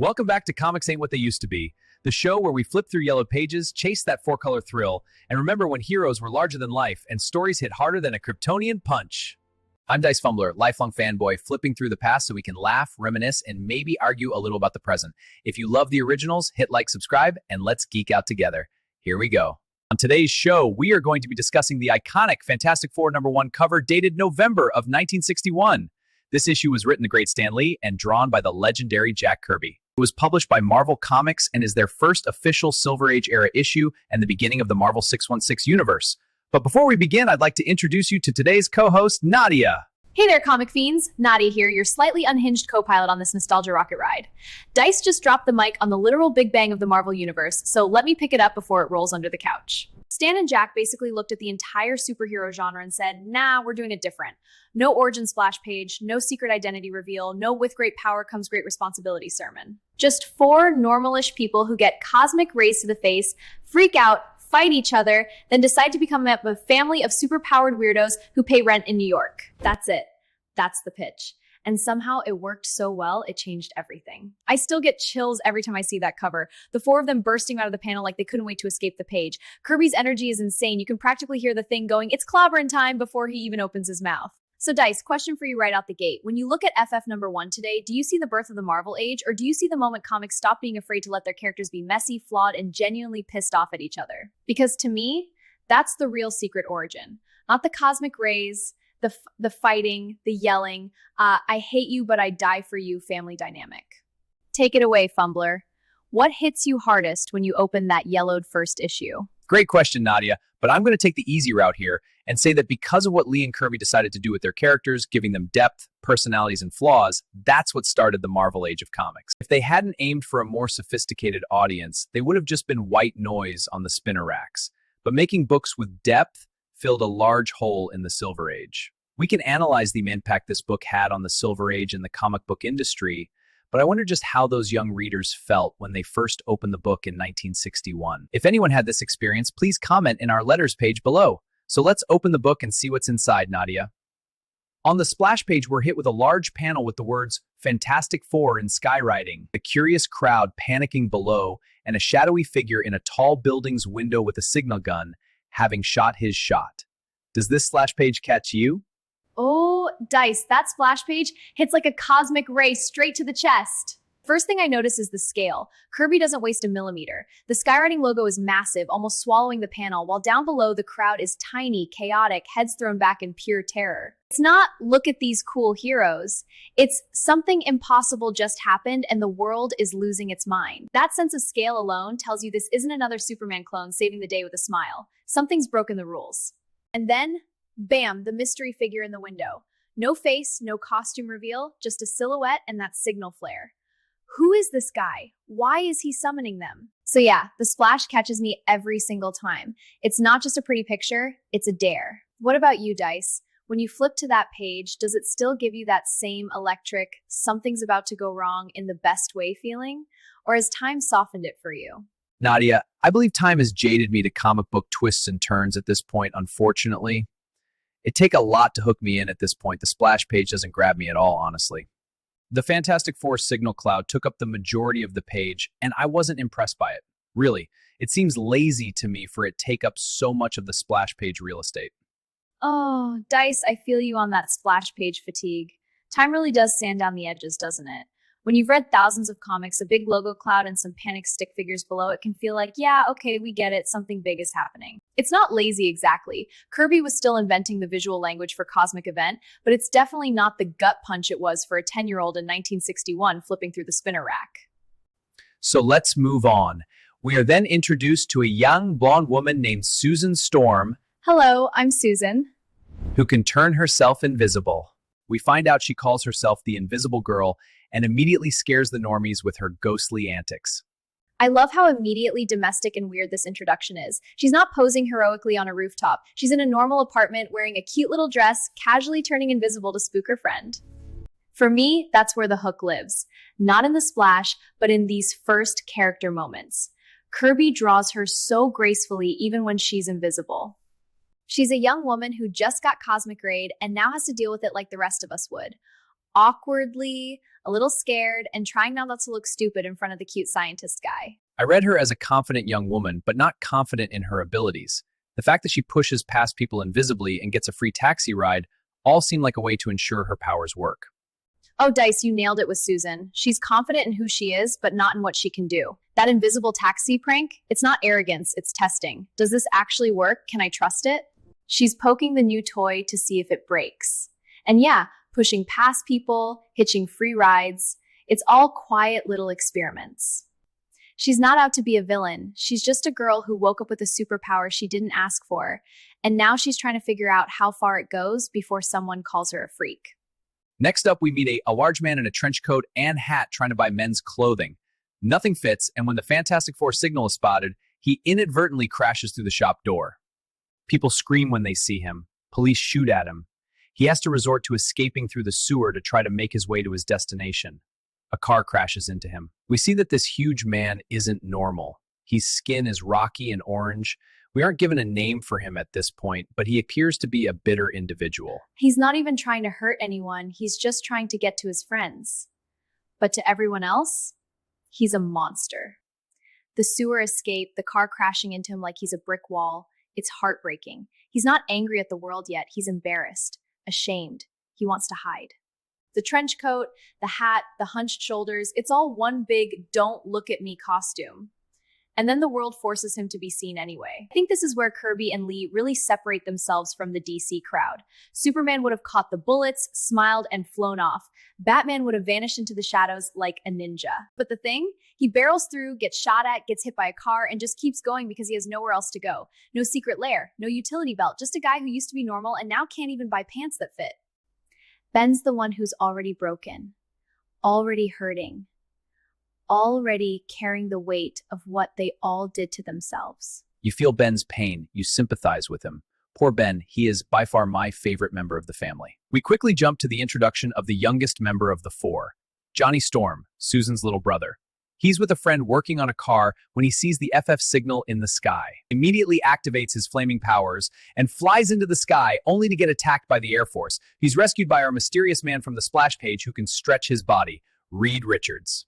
Welcome back to Comics Ain't What They Used to Be, the show where we flip through yellow pages, chase that four-color thrill, and remember when heroes were larger than life and stories hit harder than a Kryptonian punch. I'm Dice Fumbler, lifelong fanboy, flipping through the past so we can laugh, reminisce, and maybe argue a little about the present. If you love the originals, hit like, subscribe, and let's geek out together. Here we go. On today's show, we are going to be discussing the iconic Fantastic Four #1 cover dated November of 1961. This issue was written by the great Stan Lee and drawn by the legendary Jack Kirby. It was published by Marvel Comics and is their first official Silver Age era issue and the beginning of the Marvel 616 universe. But before we begin, I'd like to introduce you to today's co-host, Nadia. Hey there, comic fiends. Nadia here, your slightly unhinged co-pilot on this nostalgia rocket ride. Dice just dropped the mic on the literal Big Bang of the Marvel Universe, so let me pick it up before it rolls under the couch. Stan and Jack basically looked at the entire superhero genre and said, nah, we're doing it different. No origin splash page, no secret identity reveal, no with great power comes great responsibility sermon. Just four normalish people who get cosmic rays to the face, freak out, fight each other, then decide to become a family of superpowered weirdos who pay rent in New York. That's it. That's the pitch. And somehow it worked so well, it changed everything. I still get chills every time I see that cover. The four of them bursting out of the panel like they couldn't wait to escape the page. Kirby's energy is insane. You can practically hear the Thing going, it's clobbering time, before he even opens his mouth. So Dice, question for you right out the gate. When you look at FF #1 today, do you see the birth of the Marvel Age, or do you see the moment comics stop being afraid to let their characters be messy, flawed, and genuinely pissed off at each other? Because to me, that's the real secret origin. Not the cosmic rays, the fighting, the yelling, I hate you but I die for you family dynamic. Take it away, Fumbler. What hits you hardest when you open that yellowed first issue? Great question, Nadia, but I'm going to take the easy route here and say that because of what Lee and Kirby decided to do with their characters, giving them depth, personalities, and flaws, that's what started the Marvel Age of comics. If they hadn't aimed for a more sophisticated audience, they would have just been white noise on the spinner racks. But making books with depth filled a large hole in the Silver Age. We can analyze the impact this book had on the Silver Age and the comic book industry, but I wonder just how those young readers felt when they first opened the book in 1961. If anyone had this experience, please comment in our letters page below. So let's open the book and see what's inside, Nadia. On the splash page, we're hit with a large panel with the words Fantastic Four in skywriting, a curious crowd panicking below, and a shadowy figure in a tall building's window with a signal gun, having shot his shot. Does this splash page catch you? Oh, Dice, that splash page hits like a cosmic ray straight to the chest. First thing I notice is the scale. Kirby doesn't waste a millimeter. The skywriting logo is massive, almost swallowing the panel, while down below the crowd is tiny, chaotic, heads thrown back in pure terror. It's not, look at these cool heroes. It's something impossible just happened and the world is losing its mind. That sense of scale alone tells you this isn't another Superman clone saving the day with a smile. Something's broken the rules. And then, bam, the mystery figure in the window. No face, no costume reveal, just a silhouette and that signal flare. Who is this guy? Why is he summoning them? So yeah, the splash catches me every single time. It's not just a pretty picture, it's a dare. What about you, Dice? When you flip to that page, does it still give you that same electric, something's about to go wrong in the best way feeling? Or has time softened it for you? Nadia, I believe time has jaded me to comic book twists and turns at this point, unfortunately. It'd take a lot to hook me in at this point. The splash page doesn't grab me at all, honestly. The Fantastic Four signal cloud took up the majority of the page, and I wasn't impressed by it. Really, it seems lazy to me for it to take up so much of the splash page real estate. Oh, Dice, I feel you on that splash page fatigue. Time really does sand down the edges, doesn't it? When you've read thousands of comics, a big logo cloud and some panic stick figures below it can feel like, yeah, okay, we get it, something big is happening. It's not lazy exactly. Kirby was still inventing the visual language for Cosmic Event, but it's definitely not the gut punch it was for a 10-year-old in 1961 flipping through the spinner rack. So let's move on. We are then introduced to a young blonde woman named Susan Storm, Hello, I'm Susan. who can turn herself invisible. We find out she calls herself the Invisible Girl and immediately scares the normies with her ghostly antics. I love how immediately domestic and weird this introduction is. She's not posing heroically on a rooftop. She's in a normal apartment wearing a cute little dress, casually turning invisible to spook her friend. For me, that's where the hook lives. Not in the splash, but in these first character moments. Kirby draws her so gracefully even when she's invisible. She's a young woman who just got cosmic rayed and now has to deal with it like the rest of us would. Awkwardly, a little scared, and trying not to look stupid in front of the cute scientist guy. I read her as a confident young woman, but not confident in her abilities. The fact that she pushes past people invisibly and gets a free taxi ride all seem like a way to ensure her powers work. Oh, Dice, you nailed it with Susan. She's confident in who she is, but not in what she can do. That invisible taxi prank, it's not arrogance, it's testing. Does this actually work? Can I trust it? She's poking the new toy to see if it breaks. And yeah, pushing past people, hitching free rides. It's all quiet little experiments. She's not out to be a villain. She's just a girl who woke up with a superpower she didn't ask for, and now she's trying to figure out how far it goes before someone calls her a freak. Next up, we meet a large man in a trench coat and hat trying to buy men's clothing. Nothing fits, and when the Fantastic Four signal is spotted, he inadvertently crashes through the shop door. People scream when they see him. Police shoot at him. He has to resort to escaping through the sewer to try to make his way to his destination. A car crashes into him. We see that this huge man isn't normal. His skin is rocky and orange. We aren't given a name for him at this point, but he appears to be a bitter individual. He's not even trying to hurt anyone, he's just trying to get to his friends. But to everyone else, he's a monster. The sewer escape, the car crashing into him like he's a brick wall, it's heartbreaking. He's not angry at the world yet, he's embarrassed, ashamed. He wants to hide. The trench coat, the hat, the hunched shoulders, it's all one big don't look at me costume. And then the world forces him to be seen anyway. I think this is where Kirby and Lee really separate themselves from the DC crowd. Superman would have caught the bullets, smiled, and flown off. Batman would have vanished into the shadows like a ninja. But the thing? He barrels through, gets shot at, gets hit by a car, and just keeps going because he has nowhere else to go. No secret lair, no utility belt, just a guy who used to be normal and now can't even buy pants that fit. Ben's the one who's already broken, already hurting, already carrying the weight of what they all did to themselves. You feel Ben's pain. You sympathize with him. Poor Ben, he is by far my favorite member of the family. We quickly jump to the introduction of the youngest member of the four, Johnny Storm, Susan's little brother. He's with a friend working on a car when he sees the FF signal in the sky, immediately activates his flaming powers, and flies into the sky only to get attacked by the Air Force. He's rescued by our mysterious man from the splash page who can stretch his body, Reed Richards.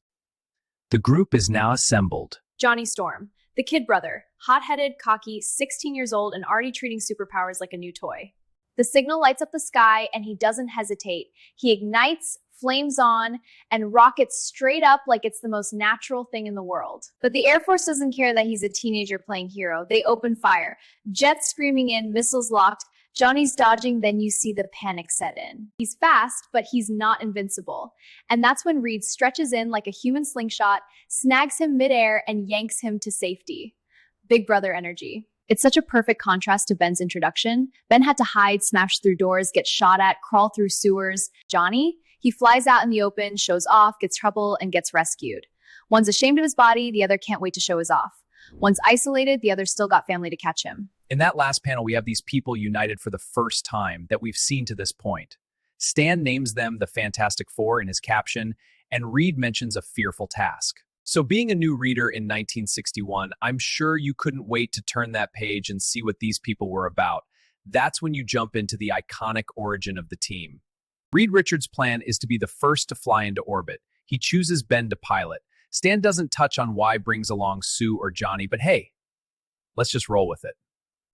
The group is now assembled. Johnny Storm, the kid brother, hot-headed, cocky, 16 years old, and already treating superpowers like a new toy. The signal lights up the sky, and he doesn't hesitate. He ignites, flames on, and rockets straight up like it's the most natural thing in the world. But the Air Force doesn't care that he's a teenager playing hero. They open fire. Jets screaming in, missiles locked. Johnny's dodging, then you see the panic set in. He's fast, but he's not invincible. And that's when Reed stretches in like a human slingshot, snags him midair, and yanks him to safety. Big brother energy. It's such a perfect contrast to Ben's introduction. Ben had to hide, smash through doors, get shot at, crawl through sewers. Johnny? He flies out in the open, shows off, gets trouble, and gets rescued. One's ashamed of his body, the other can't wait to show his off. One's isolated, the other's still got family to catch him. In that last panel, we have these people united for the first time that we've seen to this point. Stan names them the Fantastic Four in his caption, and Reed mentions a fearful task. So being a new reader in 1961, I'm sure you couldn't wait to turn that page and see what these people were about. That's when you jump into the iconic origin of the team. Reed Richards' plan is to be the first to fly into orbit. He chooses Ben to pilot. Stan doesn't touch on why brings along Sue or Johnny, but hey, let's just roll with it.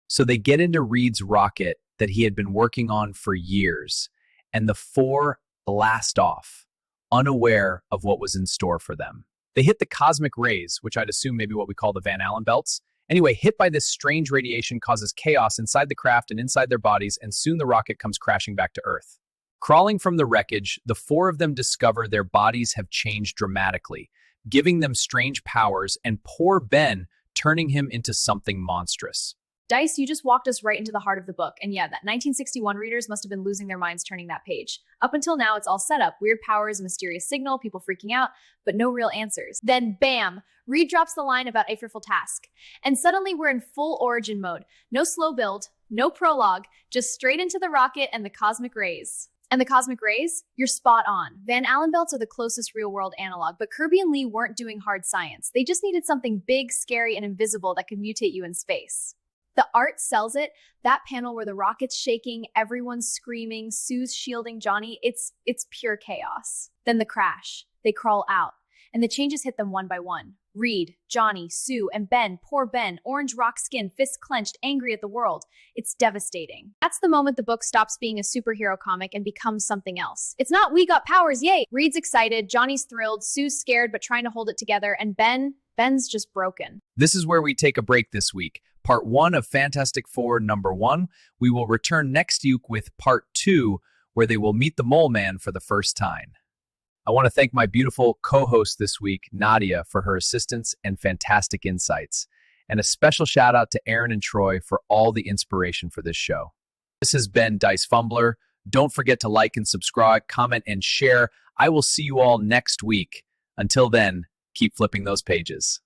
So they get into Reed's rocket that he had been working on for years, and the four blast off, unaware of what was in store for them. They hit the cosmic rays, which I'd assume maybe what we call the Van Allen belts. Anyway, hit by this strange radiation causes chaos inside the craft and inside their bodies, and soon the rocket comes crashing back to Earth. Crawling from the wreckage, the four of them discover their bodies have changed dramatically, giving them strange powers, and poor Ben turning him into something monstrous. Dice, you just walked us right into the heart of the book. And yeah, that 1961 readers must have been losing their minds turning that page. Up until now, it's all set up. Weird powers, a mysterious signal, people freaking out, but no real answers. Then bam, Reed drops the line about a fearful task. And suddenly we're in full origin mode. No slow build, no prologue, just straight into the rocket and the cosmic rays. And the cosmic rays? You're spot on. Van Allen belts are the closest real-world analog, but Kirby and Lee weren't doing hard science. They just needed something big, scary, and invisible that could mutate you in space. The art sells it. That panel where the rocket's shaking, everyone's screaming, Sue's shielding Johnny, it's pure chaos. Then the crash. They crawl out, and the changes hit them one by one. Reed, Johnny, Sue, and Ben, poor Ben, orange rock skin, fists clenched, angry at the world. It's devastating. That's the moment the book stops being a superhero comic and becomes something else. It's not we got powers, yay! Reed's excited, Johnny's thrilled, Sue's scared but trying to hold it together, and Ben's just broken. This is where we take a break this week. Part 1 of Fantastic Four #1. We will return next week with Part 2, where they will meet the Mole Man for the first time. I want to thank my beautiful co-host this week, Nadia, for her assistance and fantastic insights. And a special shout out to Aaron and Troy for all the inspiration for this show. This has been Dice Fumbler. Don't forget to like and subscribe, comment, and share. I will see you all next week. Until then, keep flipping those pages.